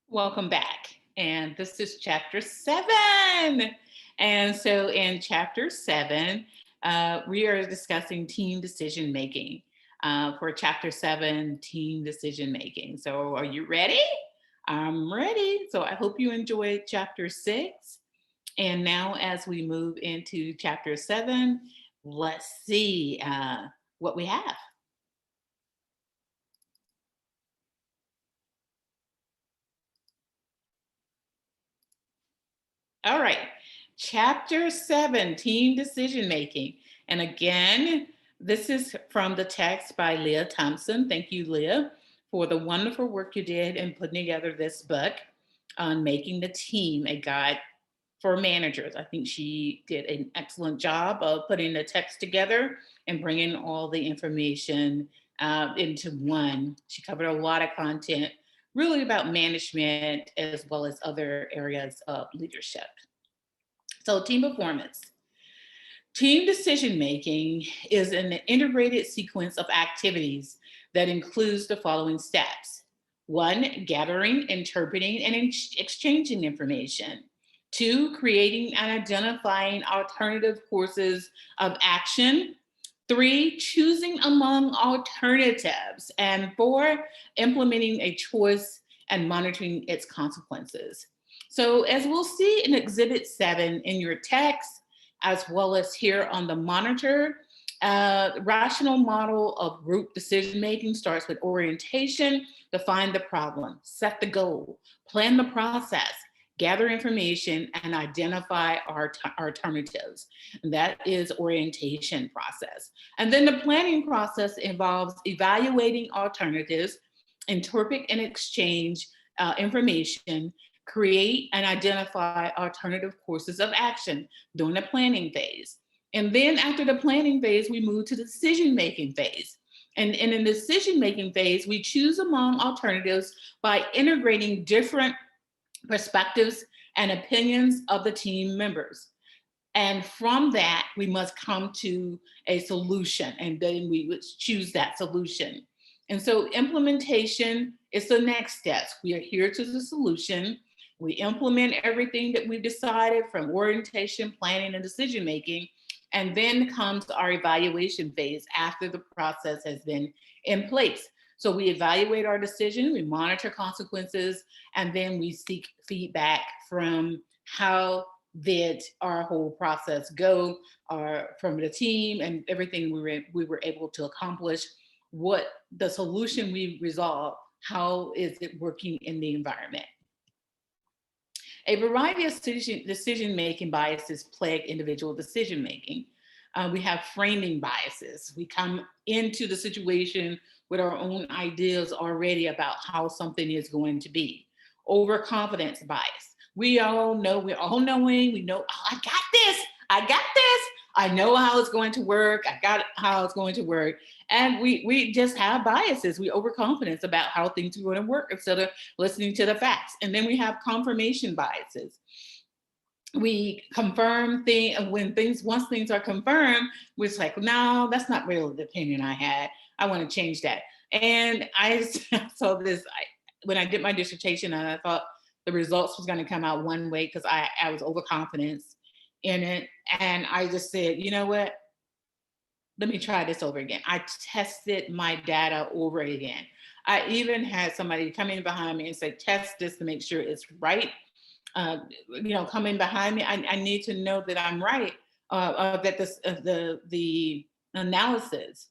Welcome back. And this is chapter 7. And so in chapter 7, we are discussing team decision making for chapter 7, team decision making. So are you ready? I'm ready. So I hope you enjoyed chapter 6. And now, as we move into chapter 7, let's see what we have. All right. Chapter 7, Team Decision Making. And again, this is from the text by Leah Thompson. Thank you, Leah, for the wonderful work you did in putting together this book on making the team a guide for managers. I think she did an excellent job of putting the text together and bringing all the information into one. She covered a lot of content, really about management as well as other areas of leadership. So, team performance. Team decision making is an integrated sequence of activities that includes the following steps. One, gathering, interpreting, and exchanging information. Two, creating and identifying alternative courses of action. Three, choosing among alternatives. And four, implementing a choice and monitoring its consequences. So, as we'll see in Exhibit 7 in your text, as well as here on the monitor, rational model of group decision making starts with orientation, define the problem, set the goal, plan the process, gather information, and identify our alternatives. And that is orientation process. And then the planning process involves evaluating alternatives, interpret and exchange information, create and identify alternative courses of action during the planning phase. And then after the planning phase, we move to the decision-making phase. And in the decision-making phase, we choose among alternatives by integrating different perspectives and opinions of the team members. And from that, we must come to a solution, and then we would choose that solution. And so implementation is the next step. We adhere to the solution. We implement everything that we decided from orientation, planning, and decision making. And then comes our evaluation phase after the process has been in place. So we evaluate our decision, we monitor consequences, and then we seek feedback from how did our whole process go from the team and everything we were able to accomplish, what the solution we resolved, how is it working in the environment. A variety of decision-making biases plague individual decision-making. We have framing biases. We come into the situation with our own ideas already about how something is going to be. Overconfidence bias. We all know, we're all knowing, we know, oh, I got this, I got this. I know how it's going to work. I got how it's going to work. And we just have biases. We overconfidence about how things are going to work instead of listening to the facts. And then we have confirmation biases. We confirm things once things are confirmed, we're like, no, that's not really the opinion I had. I want to change that. And I saw this when I did my dissertation, and I thought the results was going to come out one way because I was overconfident in it. And I just said, you know what? Let me try this over again. I tested my data over again. I even had somebody come in behind me and say, test this to make sure it's right. Coming behind me, I need to know that I'm right, that the analysis,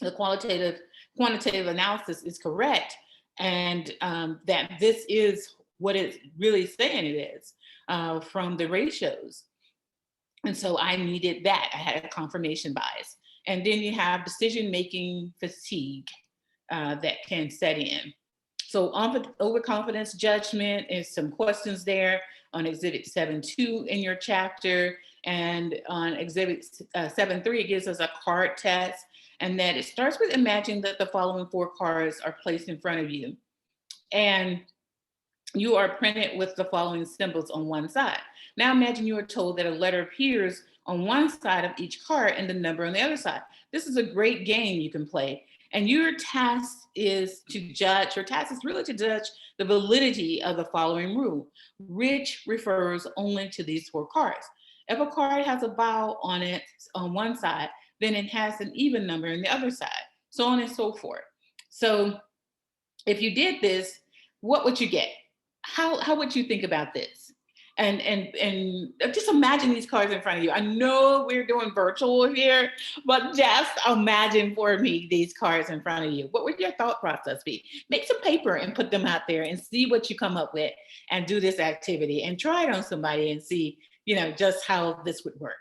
the quantitative analysis is correct, and that this is what it's really saying it is from the ratios. And so I needed that. I had a confirmation bias. And then you have decision-making fatigue that can set in. So overconfidence judgment is some questions there on Exhibit 7.2 in your chapter. And on Exhibit 7.3, it gives us a card test. And that it starts with imagining that the following 4 cards are placed in front of you. And you are printed with the following symbols on one side. Now imagine you are told that a letter appears on one side of each card and the number on the other side. This is a great game you can play. And your task is really to judge the validity of the following rule, which refers only to these four cards. If a card has a vowel on it on one side, then it has an even number on the other side, so on and so forth. So if you did this, what would you get? How would you think about this? And just imagine these cards in front of you. I know we're doing virtual here, but just imagine for me these cards in front of you. What would your thought process be? Make some paper and put them out there and see what you come up with and do this activity and try it on somebody and see, just how this would work.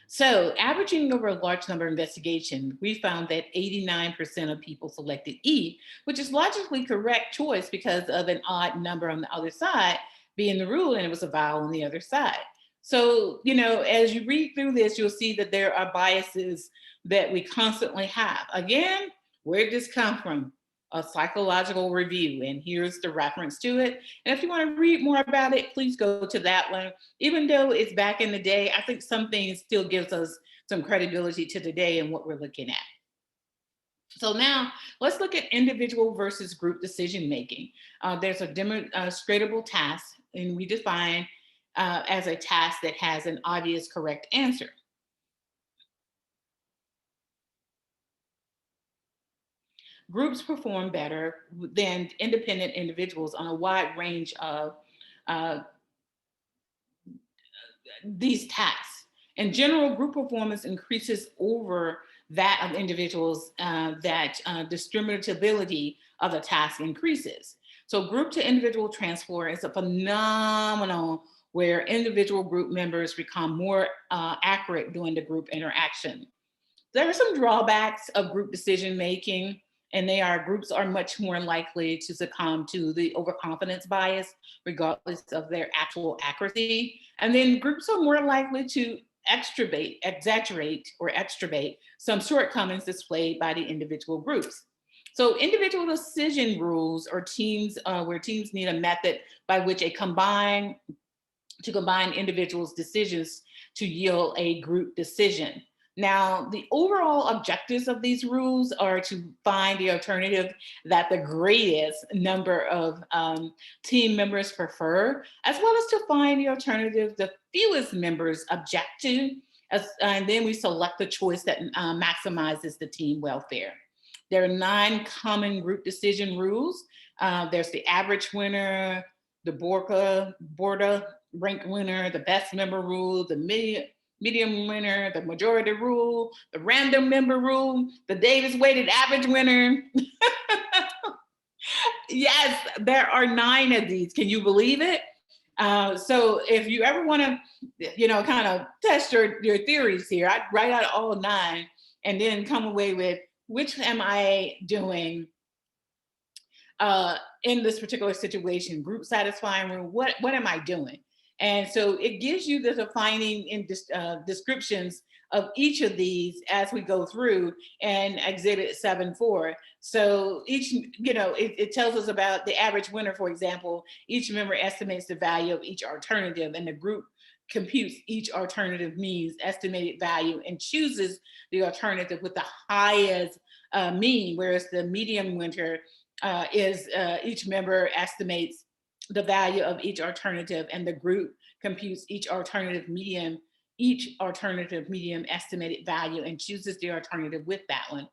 So, averaging over a large number of investigations, we found that 89% of people selected E, which is logically correct choice because of an odd number on the other side being the rule, and it was a vowel on the other side. So, as you read through this, you'll see that there are biases that we constantly have. Again, where did this come from? A psychological review, and here's the reference to it. And if you want to read more about it, please go to that one. Even though it's back in the day, I think some things still gives us some credibility to today and what we're looking at. So now let's look at individual versus group decision making. There's a demonstrable task, and we define as a task that has an obvious correct answer. Groups perform better than independent individuals on a wide range of uh, these tasks. In general, group performance increases over that of individuals, that distributability of the task increases. So group to individual transfer is a phenomenon where individual group members become more accurate during the group interaction. There are some drawbacks of group decision making, and groups are much more likely to succumb to the overconfidence bias, regardless of their actual accuracy. And then groups are more likely to exaggerate or extravate some shortcomings displayed by the individual groups. So individual decision rules or teams, where teams need a method by which to combine individuals' decisions to yield a group decision. Now, the overall objectives of these rules are to find the alternative that the greatest number of team members prefer, as well as to find the alternative the fewest members object to, and then we select the choice that maximizes the team welfare. There are 9 common group decision rules. There's the average winner, the Borda rank winner, the best member rule, the medium winner, the majority rule, the random member rule, the Davis weighted average winner. Yes, there are 9 of these. Can you believe it? So if you ever want to, kind of test your theories here, I'd write out all 9 and then come away with which am I doing in this particular situation, group satisfying rule, what am I doing? And so it gives you the defining descriptions of each of these as we go through and exhibit 7.4. So each, it tells us about the average winner, for example. Each member estimates the value of each alternative, and the group computes each alternative means estimated value and chooses the alternative with the highest mean, whereas the median winner is each member estimates the value of each alternative, and the group computes each alternative medium estimated value and chooses the alternative with that one.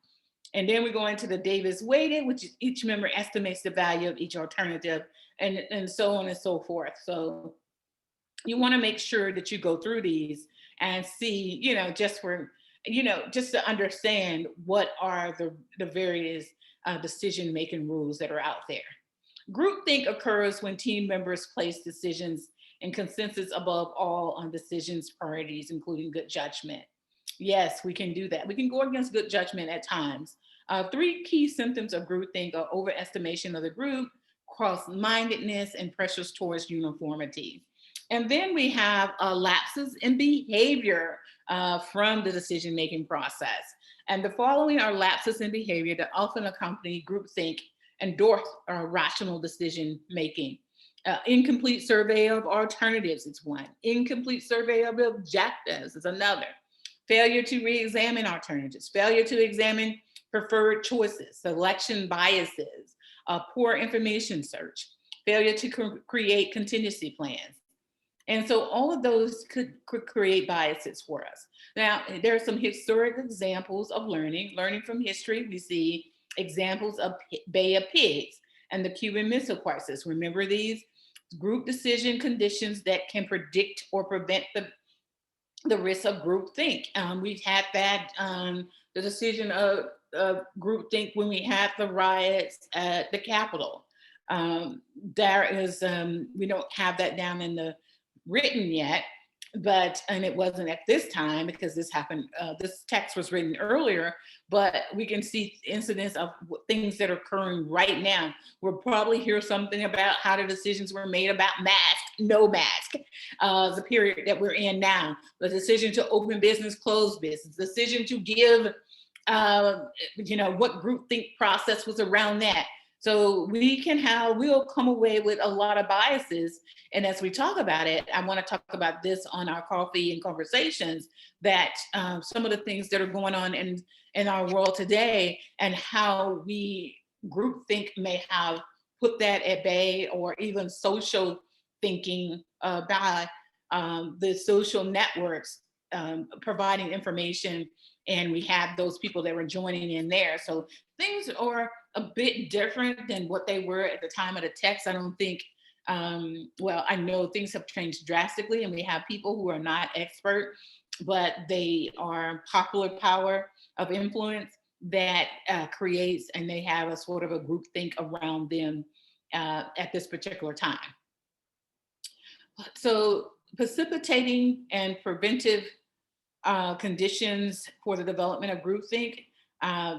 And then we go into the Davis weighted, which is each member estimates the value of each alternative, and so on and so forth. So you want to make sure that you go through these and see, just to understand what are the various decision-making rules that are out there. Groupthink occurs when team members place decisions and consensus above all on decisions priorities, including good judgment. Yes, we can do that. We can go against good judgment at times. 3 key symptoms of groupthink are overestimation of the group, cross-mindedness, and pressures towards uniformity. And then we have lapses in behavior from the decision-making process. And the following are lapses in behavior that often accompany groupthink and dwarf rational decision making. Incomplete survey of alternatives is one. Incomplete survey of objectives is another. failure to re-examine alternatives, failure to examine preferred choices, selection biases, poor information search, failure to create contingency plans. And so all of those could create biases for us. Now, there are some historic examples of learning from history. We see examples of Bay of Pigs and the Cuban Missile Crisis. Remember these group decision conditions that can predict or prevent the risk of groupthink. We've had that, the decision of groupthink when we had the riots at the Capitol. There is, we don't have that down in the written yet, and it wasn't at this time because this happened, this text was written earlier, but we can see incidents of things that are occurring right now. We'll probably hear something about how the decisions were made about mask, no mask, the period that we're in now, the decision to open business, close business, decision to give, what groupthink process was around that. So we'll come away with a lot of biases. And as we talk about it, I want to talk about this on our coffee and conversations, that some of the things that are going on in our world today and how we groupthink may have put that at bay, or even social thinking by the social networks providing information. And we have those people that were joining in there. So things are a bit different than what they were at the time of the text. I don't think, I know things have changed drastically, and we have people who are not expert, but they are popular power of influence that creates, and they have a sort of a group think around them at this particular time. So precipitating and preventive conditions for the development of groupthink.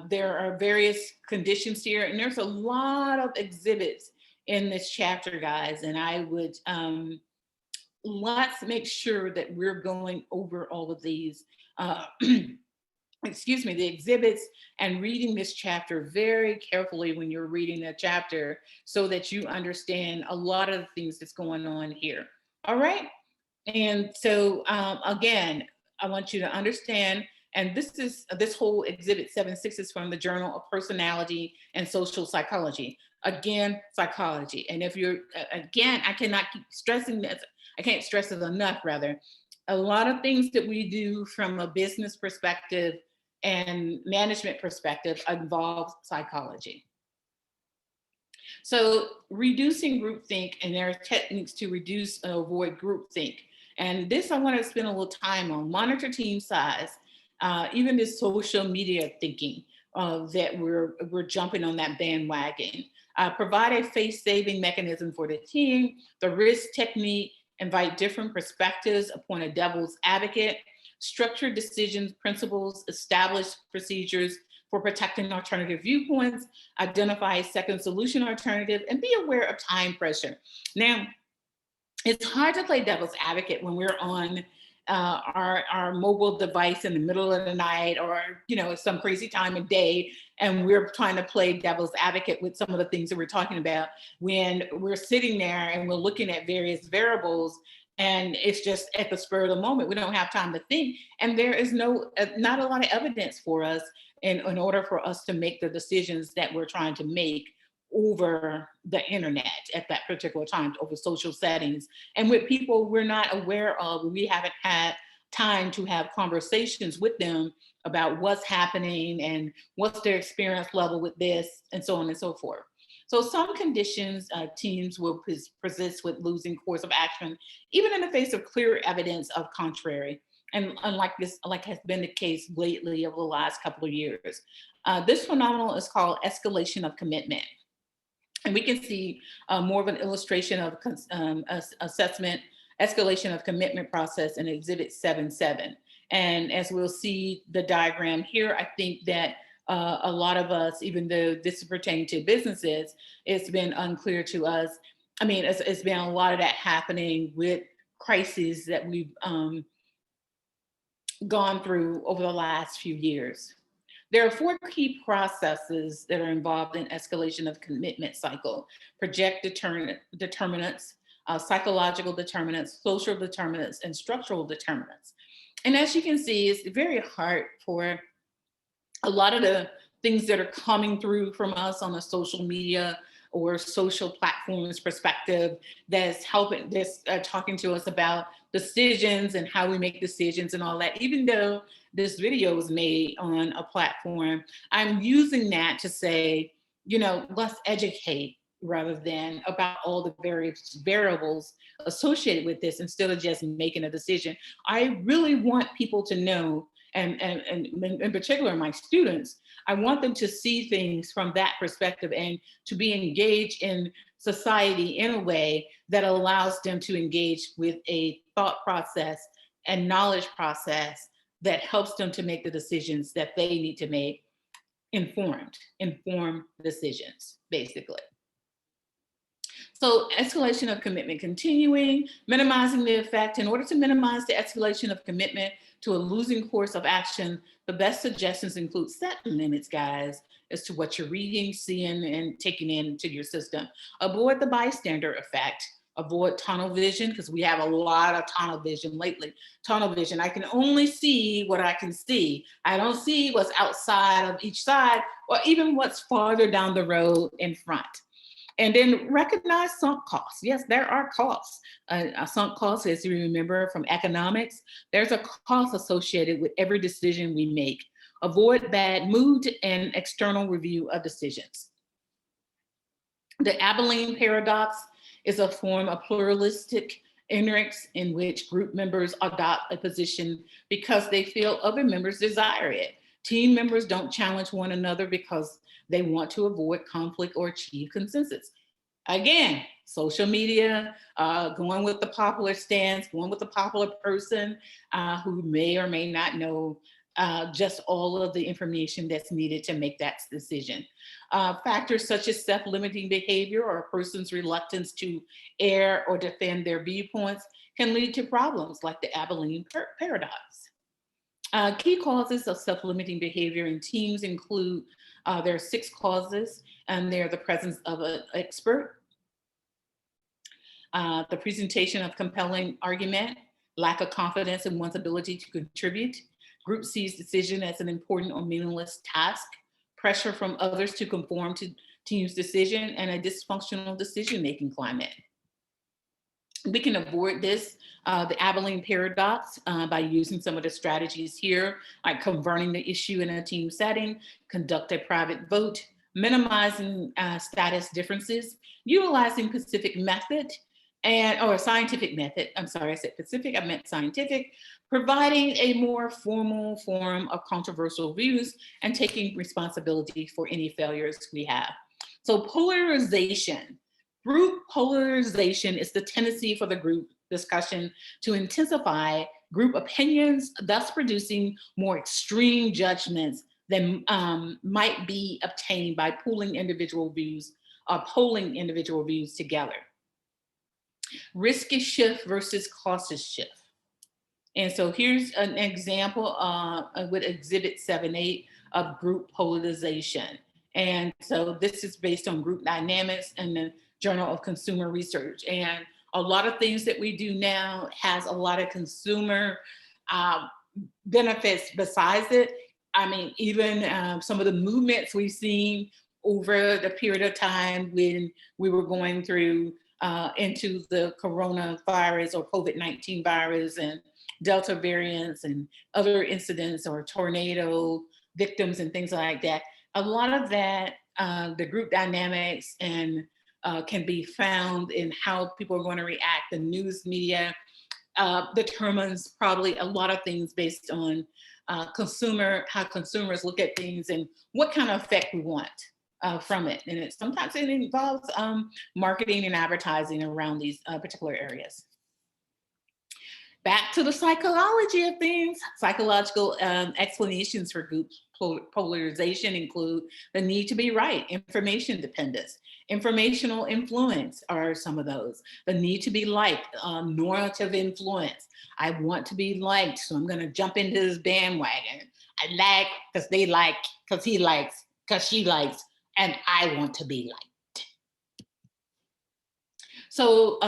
There are various conditions here, and there's a lot of exhibits in this chapter, guys. And I would let's make sure that we're going over all of these, the exhibits, and reading this chapter very carefully when you're reading the chapter, so that you understand a lot of the things that's going on here. All right. And so again, I want you to understand, and this whole exhibit 7.6 is from the Journal of Personality and Social Psychology. Again, psychology. And if you're, again, I cannot keep stressing this. I can't stress it enough, rather. A lot of things that we do from a business perspective and management perspective involves psychology. So reducing groupthink, and there are techniques to reduce and avoid groupthink. And this I want to spend a little time on. Monitor team size, even this social media thinking that we're jumping on that bandwagon. Provide a face-saving mechanism for the team. The risk technique, invite different perspectives, appoint a devil's advocate, structure decisions, principles, establish procedures for protecting alternative viewpoints, identify a second solution alternative, and be aware of time pressure. Now, it's hard to play devil's advocate when we're on our mobile device in the middle of the night, or some crazy time of day, and we're trying to play devil's advocate with some of the things that we're talking about, when we're sitting there and we're looking at various variables, and it's just at the spur of the moment. We don't have time to think, and there is not a lot of evidence for us in order for us to make the decisions that we're trying to make over the internet at that particular time, over social settings, and with people we're not aware of. We haven't had time to have conversations with them about what's happening and what's their experience level with this, and so on and so forth. So some conditions, teams will persist with losing course of action, even in the face of clear evidence of contrary. And unlike this, like has been the case lately over the last couple of years. This phenomenon is called escalation of commitment. And we can see more of an illustration of assessment, escalation of commitment process in Exhibit 7.7. And as we'll see the diagram here, I think that a lot of us, even though this is pertaining to businesses, it's been unclear to us. I mean, it's been a lot of that happening with crises that we've gone through over the last few years. There are 4 key processes that are involved in escalation of commitment cycle: project determinants, psychological determinants, social determinants, and structural determinants. And as you can see, it's very hard for a lot of the things that are coming through from us on a social media or social platforms perspective that's helping this talking to us about decisions and how we make decisions and all that. Even though this video was made on a platform, I'm using that to say, let's educate rather than about all the various variables associated with this instead of just making a decision. I really want people to know, and in particular my students, I want them to see things from that perspective and to be engaged in society in a way that allows them to engage with a thought process and knowledge process that helps them to make the decisions that they need to make, informed decisions, basically. So escalation of commitment continuing, minimizing the effect. In order to minimize the escalation of commitment to a losing course of action, the best suggestions include set limits, guys, as to what you're reading, seeing, and taking into your system. Avoid the bystander effect. Avoid tunnel vision, because we have a lot of tunnel vision lately. Tunnel vision, I can only see what I can see. I don't see what's outside of each side or even what's farther down the road in front. And then recognize sunk costs. Yes, there are costs. A sunk cost, as you remember from economics, there's a cost associated with every decision we make. Avoid bad mood and external review of decisions. The Abilene paradox is a form of pluralistic ignorance in which group members adopt a position because they feel other members desire it. Team members don't challenge one another because they want to avoid conflict or achieve consensus. Again, social media, going with the popular stance, going with the popular person who may or may not know just all of the information that's needed to make that decision. Factors such as self-limiting behavior or a person's reluctance to air or defend their viewpoints can lead to problems like the Abilene paradox. Key causes of self-limiting behavior in teams include, there are 6 causes, and they're the presence of an expert, the presentation of compelling argument, lack of confidence in one's ability to contribute, group sees decision as an important or meaningless task, pressure from others to conform to team's decision, and a dysfunctional decision-making climate. We can avoid this, the Abilene paradox, by using some of the strategies here, like converting the issue in a team setting, conduct a private vote, minimizing status differences, utilizing Pacific method, or scientific method. I'm sorry, I said Pacific, I meant scientific, providing a more formal form of controversial views and taking responsibility for any failures we have. So polarization. Group polarization is the tendency for the group discussion to intensify group opinions, thus producing more extreme judgments than might be obtained by polling individual views together. Risky shift versus cautious shift. And so here's an example with Exhibit 7.8 of group polarization. And so this is based on group dynamics and the Journal of Consumer Research. And a lot of things that we do now has a lot of consumer benefits besides it. I mean, even some of the movements we've seen over the period of time when we were going through into the coronavirus or COVID-19 virus and Delta variants and other incidents or tornado victims and things like that. A lot of that, the group dynamics and can be found in how people are going to react. The news media determines probably a lot of things based on how consumers look at things and what kind of effect we want from it. And sometimes it involves marketing and advertising around these particular areas. Back to the psychology of things. Psychological explanations for group polarization include the need to be right, information dependence, informational influence are some of those. The need to be liked, normative influence. I want to be liked, so I'm going to jump into this bandwagon. I like because they like, because he likes, because she likes, and I want to be liked. So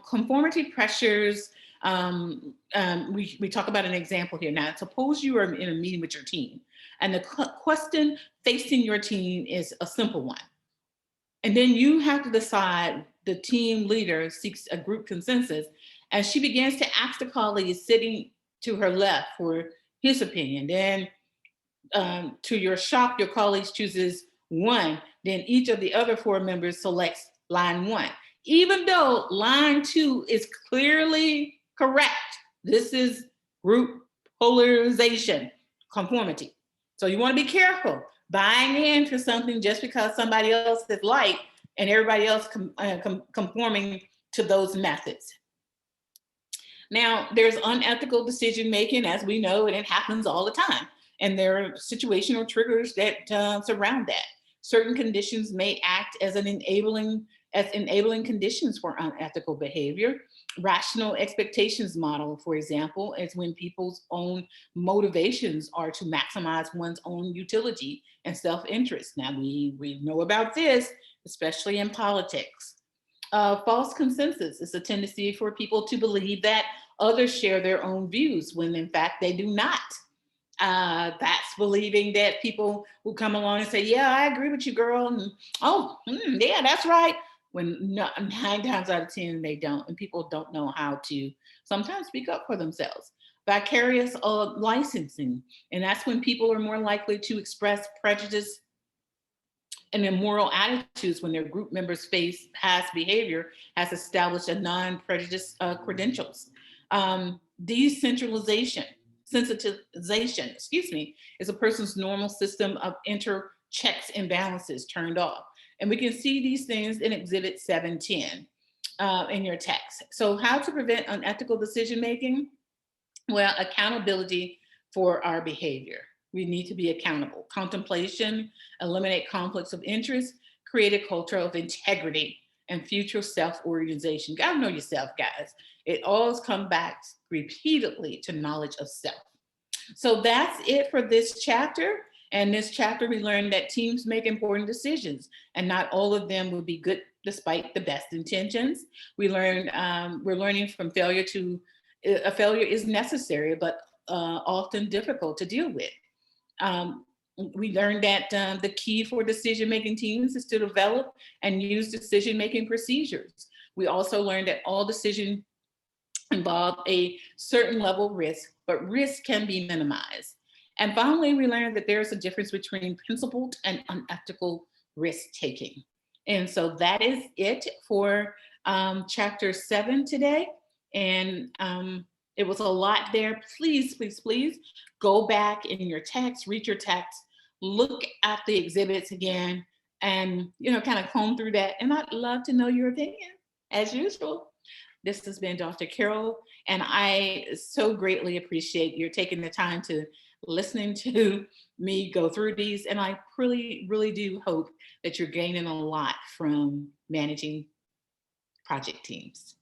conformity pressures We talk about an example here. Now, suppose you are in a meeting with your team, and the question facing your team is a simple one. And then you have to decide, the team leader seeks a group consensus, and she begins to ask the colleague sitting to her left for his opinion. Then, to your shock, your colleague chooses one. Then each of the other four members selects line one, even though line two is clearly correct. This is group polarization, conformity. So you want to be careful buying into something just because somebody else is like and everybody else conforming to those methods. Now, there's unethical decision making, as we know, and it happens all the time. And there are situational triggers that surround that. Certain conditions may act as enabling conditions for unethical behavior. Rational expectations model, for example, is when people's own motivations are to maximize one's own utility and self-interest. Now, we know about this, especially in politics. False consensus is a tendency for people to believe that others share their own views when in fact they do not. That's believing that people will come along and say, yeah, I agree with you, girl. And, oh, yeah, that's right. When 9 times out of 10, they don't. And people don't know how to sometimes speak up for themselves. Vicarious licensing. And that's when people are more likely to express prejudice and immoral attitudes when their group members face past behavior has established a non-prejudice credentials. Decentralization, sensitization, is a person's normal system of inter checks and balances turned off. And we can see these things in Exhibit 710 in your text. So how to prevent unethical decision making? Well, accountability for our behavior. We need to be accountable. Contemplation, eliminate conflicts of interest, create a culture of integrity and future self-organization. You gotta know yourself, guys. It always comes back repeatedly to knowledge of self. So that's it for this chapter. And this chapter, we learned that teams make important decisions and not all of them will be good despite the best intentions. We learned, we're learning from failure to, a failure is necessary, but often difficult to deal with. We learned that the key for decision-making teams is to develop and use decision-making procedures. We also learned that all decisions involve a certain level of risk, but risk can be minimized. And finally, we learned that there's a difference between principled and unethical risk-taking. And so that is it for chapter 7 today. And it was a lot there. Please, please, please go back in your text, read your text, look at the exhibits again, and kind of comb through that. And I'd love to know your opinion, as usual. This has been Dr. Carroll, and I so greatly appreciate your taking the time to listening to me go through these. And I really, really do hope that you're gaining a lot from managing project teams.